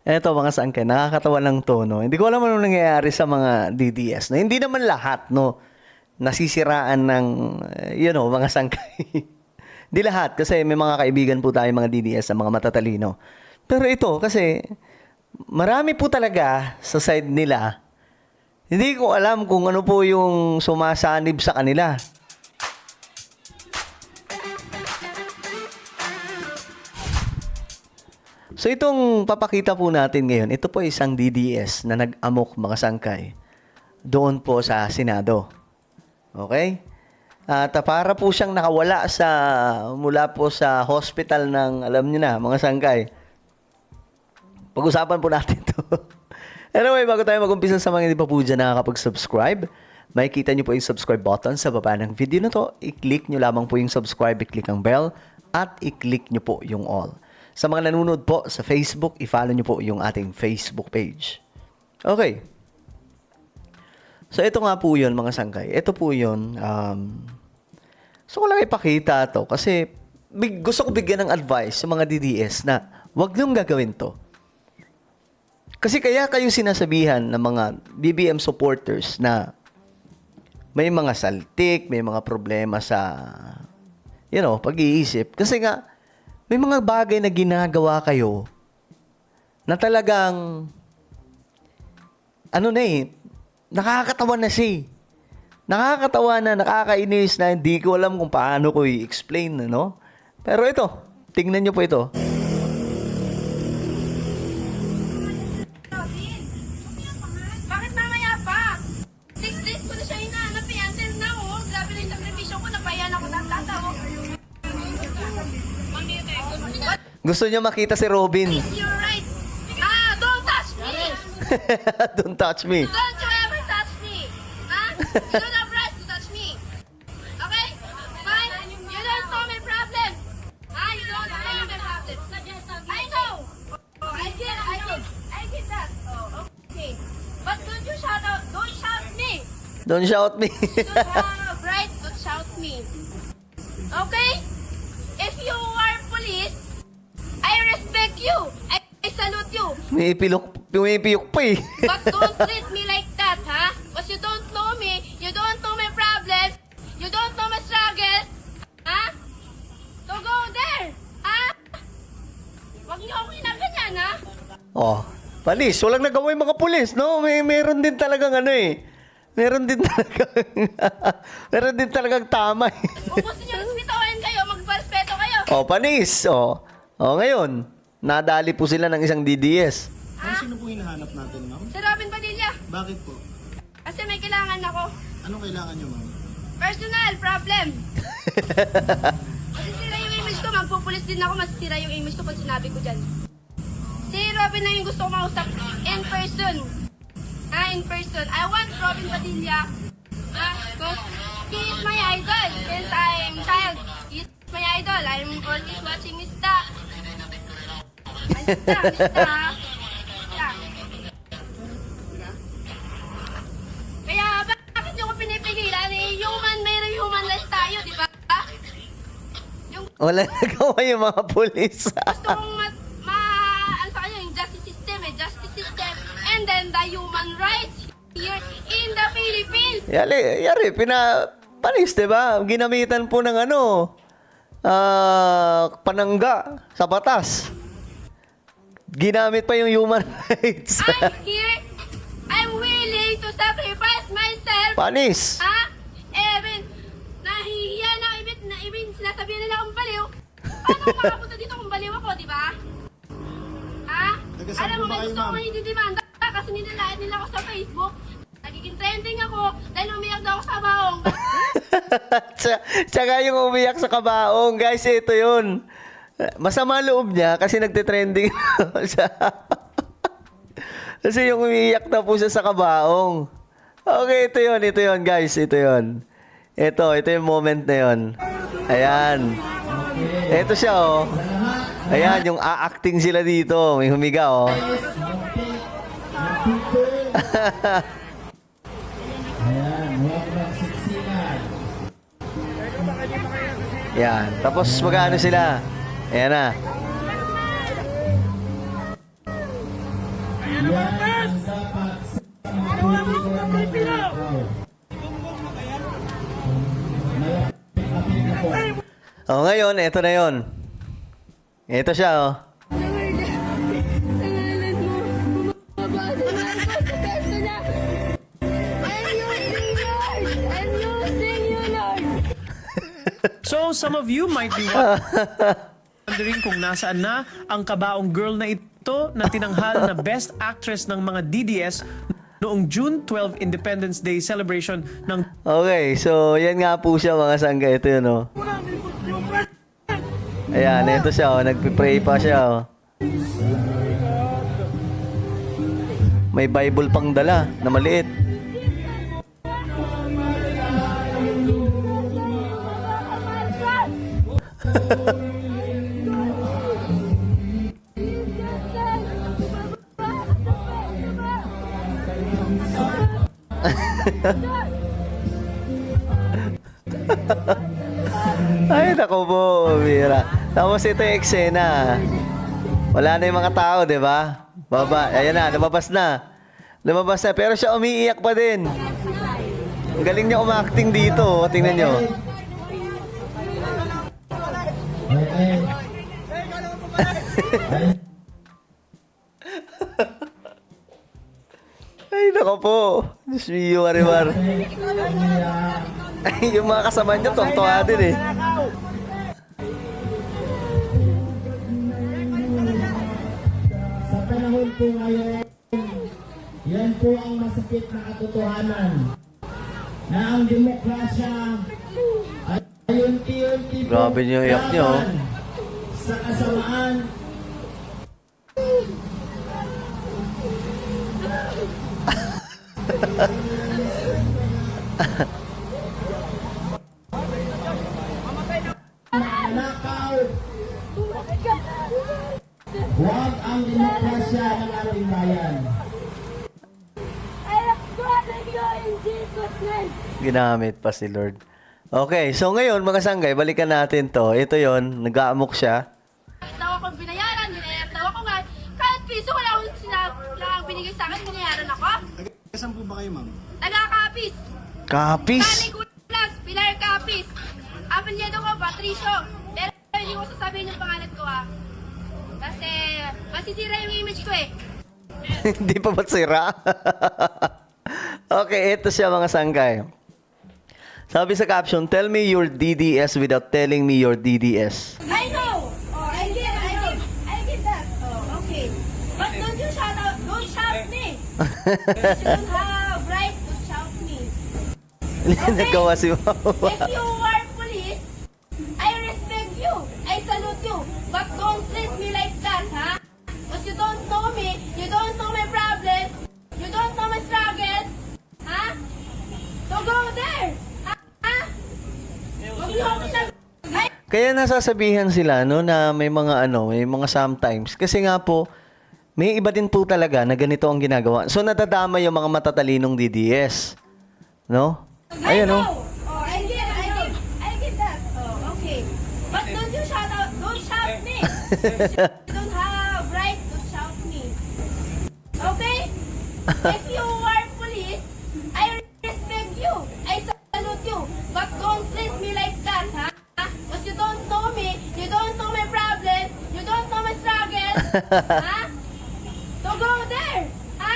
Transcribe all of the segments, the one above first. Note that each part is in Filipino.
Eto mga sangkay, nakakatawa lang to, no? Hindi ko alam ano nangyayari sa mga DDS. No? Hindi naman lahat, no? Nasisiraan ng, mga sangkay. Hindi lahat, kasi may mga kaibigan po tayo mga DDS sa mga matatalino. Pero ito, kasi marami po talaga sa side nila. Hindi ko alam kung ano po yung sumasanib sa kanila. So itong papakita po natin ngayon, ito po isang DDS na nag-amok mga sangkay doon po sa Senado. Okay? At para po siyang nakawala mula po sa hospital ng, alam niyo na, mga sangkay. Pag-usapan po natin to. Anyway, bago tayo mag-umpisa sa mga hindi pa po dyan nakakapag-subscribe, makikita niyo po yung subscribe button sa baba ng video na to. I-click niyo lamang po yung subscribe, i-click ang bell, at i-click niyo po yung all. Sa mga nanonood po sa Facebook, i-follow niyo po yung ating Facebook page. Okay. So, ito nga po yun, mga sangkay. Ito po yun. So, ko lang ipakita to kasi gusto ko bigyan ng advice sa mga DDS na wag niyong gagawin to. Kasi kaya kayo sinasabihan ng mga BBM supporters na may mga saltik, may mga problema sa, pag-iisip. Kasi nga, may mga bagay na ginagawa kayo na talagang, nakakatawa na siya. Nakakatawa na, nakakainis na hindi ko alam kung paano ko i-explain, Pero ito, tingnan niyo po ito. Bakit mamaya pa? 6 days ko na siya hinahanap eh. Until now, grabe na yung sakripisyo ko. Napayan ako ng tatawa. Gusto niyo makita si Robin. It's your rights. Don't touch me! Don't touch me. Don't you ever touch me! You don't have rights to touch me. Okay? Fine? You don't know my problems. You don't know my problems. I know. I get that. Okay. But don't you shout out. Don't shout me. Don't shout me. You don't have rights to shout me. Okay? If you are police, I respect you. I salute you. Pumipiyok pa eh. But don't treat me like that, ha? Because you don't know me. You don't know my problems. You don't know my struggles. Ha? So go there. Ha? Huwag niyo ako ginaganyan, ha? Oh, palis. Walang nagawa yung mga pulis, no? Meron din talagang meron din talagang tama eh. Kung gusto niyo respetuhin kayo, magparespeto kayo. Oh, panis. Oh, ngayon, nadali po sila ng isang DDS. Sino po hinahanap natin, ma'am? Si Robin Padilla. Bakit po? Kasi may kailangan ako. Anong kailangan niyo, ma'am? Personal problem. Masisira yung image ko, magpupulis din ako, masisira yung image ko pag sinabi ko dyan. Si Robin na yung gusto ko mausap in person. In person. I want Robin Padilla. Because he is my idol since I'm child. He is my idol. I'm always watching Mista. Mista. Kaya bakit yung ko pinipigilan? Mayroong human life tayo, di ba? Wala nagawa yung mga pulis. Gusto kong ano sa kanya, yung justice system, and then the human rights here in the Philippines. Yari, panis, diba? Ginamitan po ng panangga sa batas. Ginamit pa yung human rights. I'm here, I'm willing to sacrifice myself. Panis. Even, nahihiya na, even sinasabihan nila akong baliw. Paano ako makapunta dito kung baliw ako, di ba? Taga-saan Alam po mo, ba may kayo, gusto ma'am? kong ididimanda kasi nilalait nila ako sa Facebook. Nagiging trending ako dahil umiyak daw ako sa baong. Tsaka yung umiyak sa kabaong. Guys, ito yun. Masama loob niya kasi nagte-trending siya. Kasi yung umiyak na po siya sa kabaong. Okay, ito yun guys. Ito yun. Ito yung moment na yun. Ayan. Ito siya, oh. Ayan, yung a-acting sila dito. May humiga, oh. Yan. Tapos magkano sila? Ayan na. Oh, ngayon, eto na yon. Ito siya, oh. Pangalan mo, bumabasa na ako sa testo niya. I'm using you, Lord. So, some of you might be wondering kung nasaan na ang kabaong girl na ito na tinanghal na Best Actress ng mga DDS noong June 12 Independence Day celebration ng Okay, so yan nga po siya mga sangga. Ito yun, oh. Ayan, ito siya, oh. Nagpipray pa siya, oh. May Bible pang dala na maliit. Ay, naku po, Mira. Tapos ito yung eksena. Wala na yung mga tao, di ba? Baba, ayan na, lumabas na. Lumabas na, pero siya umiiyak pa din. Ang galing niya umacting dito. Tingnan niyo. Ay, naku po. Diyos mio, Marimar. Ay, yung mga kasama niya, tuwang-tuwa din eh. Sa panahon po ngayon, yan po ang masakit na katotohanan na ang demokrasya ay unti-unti po Grabe niyo, iyak niyo, oh. laban sa kasamaan. Nakaw, huwag ang demokrasya ng ating bayan. I am calling you in Jesus' name. Ginamit pa si Lord. Okay, so ngayon mga sanggay, balikan natin to. Ito yon, nag-aamok siya. Daw akong binayaran daw ako nga. Kahit piso, wala akong binigay sa akin, binayaran ako. Saan po ba kayo, ma'am? Taga-Kapis. Kapis! Plus, Pilar Kapis. Apelyido ko, Patricio. Pero hindi ko sasabihin yung pangalan ko Kasi masisira yung image ko eh. Hindi pa ba't sira? Okay, ito siya mga sanggay. Sabi sa caption, tell me your DDS without telling me your DDS. I know. Oh, I get that. Oh, okay. But don't shout me. You don't have right to shout me. Nagawa si Mama. If you are police, I respect you. I salute you. But don't treat me like that, ha? Because you don't know me. You don't know my problems. You don't know my struggles. Ha? So go there. Ha? Huwag niyo ako ay, Kaya nasasabihan sila no na may mga may mga sometimes kasi nga po may iba din po talaga na ganito ang ginagawa. So nadadama yung mga matatalinong DDS. No? I Ayun know. oh. Oh, I get that. Oh, okay. But don't you don't shout me. You don't have right to shout me. Okay? If you are police, I respect you. I salute you. But don't treat me like that, ha? Because you don't know me. You don't know my problems. You don't know my struggles. Ha? So go there. Ha?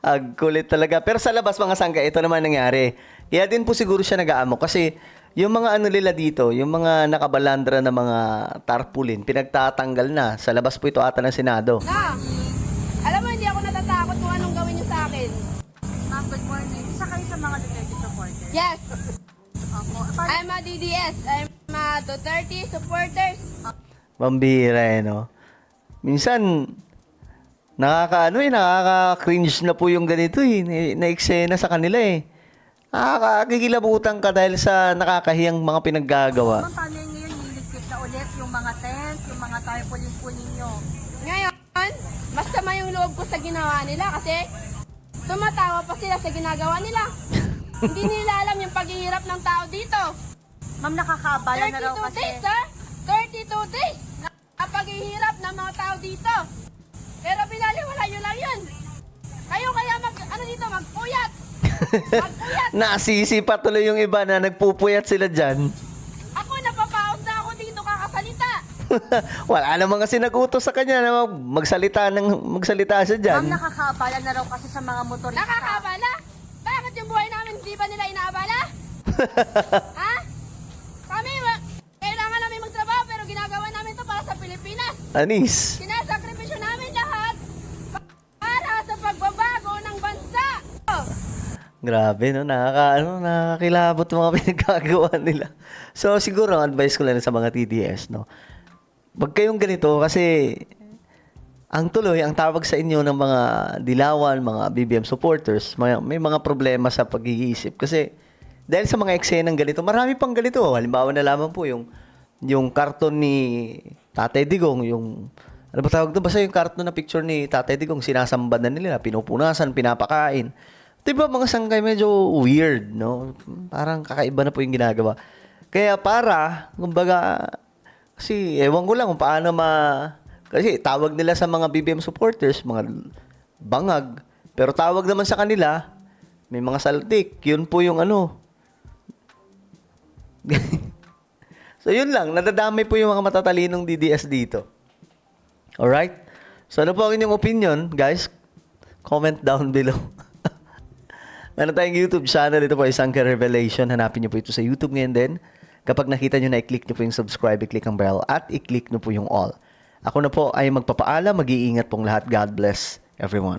Ang kulit talaga. Pero sa labas mga sangga, ito naman nangyari. Kaya din po siguro siya nag-aamok kasi yung mga nila dito, yung mga nakabalandra na mga tarpaulin, pinagtatanggal na. Sa labas po ito ata ng Senado. Na, alam mo, hindi ako natatakot kung anong gawin niyo sa akin. Ma'am, good morning. Isa kayo sa mga Duterte supporters. Yes, Opo. I'm a DDS. I'm a Duterte supporters. Mambira no. Minsan, nakaka-cringe na po yung ganito na eksena sa kanila Nakakakikilabutan ka dahil sa nakakahiyang mga pinaggagawa. Ma'am, paano yung ngayon niligpit na ulit yung mga tents, yung mga tarpaulin po ninyo? Ngayon, mas sama yung loob ko sa ginawa nila kasi tumatawa pa sila sa ginagawa nila. Hindi nila alam yung paghihirap ng tao dito. Ma'am, nakakabala na raw 32 kasi. days, ha? 32 days. paghihirap ng mga tao dito. Pero binaliwala nyo lang yun. Kayo kaya magpuyat. Magpuyat. Nasisi pa tuloy yung iba na nagpupuyat sila dyan. Ako, napapaos na ako dito kakasalita. Wala naman kasi nag-utos sa kanya na magsalita siya dyan. Ma'am, nakakaabala na raw kasi sa mga motorista. Nakakabala? Bakit yung buhay namin hindi ba nila inaabala? Ha? Kami, kailangan namin magtrabaho pero ginagawa namin to para sa Pilipinas. Anis. Sinasakripisyo namin lahat para sa pagbabago ng bansa. Grabe, no? Nakakakilabot yung mga pinagkagawa nila. So, siguro, ang advice ko lang sa mga TDS, no? Huwag kayong ganito kasi ang tawag sa inyo ng mga dilawan, mga BBM supporters, may mga problema sa pag-iisip. Kasi, dahil sa mga eksenang ganito, marami pang ganito. Halimbawa na lamang po yung karton ni Tatay Digong, ano ba tawag doon? Basta yung karton na picture ni Tatay Digong, sinasamba na nila, pinupunasan, pinapakain. Diba mga sangkay medyo weird, no? Parang kakaiba na po yung ginagawa. Kaya kumbaga, kasi ewan ko lang kung paano kasi tawag nila sa mga BBM supporters, mga bangag. Pero tawag naman sa kanila, may mga saltik. Yun po yung So yun lang, nadadamay po yung mga matatalinong DDS dito. Alright? So ano po ang inyong opinion, guys? Comment down below. Meron tayong YouTube channel. Ito po ay Sangka Revelation. Hanapin niyo po ito sa YouTube ngayon din. Kapag nakita niyo na, i-click niyo po yung subscribe, i-click ang bell, at i-click niyo po yung all. Ako na po ay magpapaalam. Mag-iingat pong lahat. God bless everyone.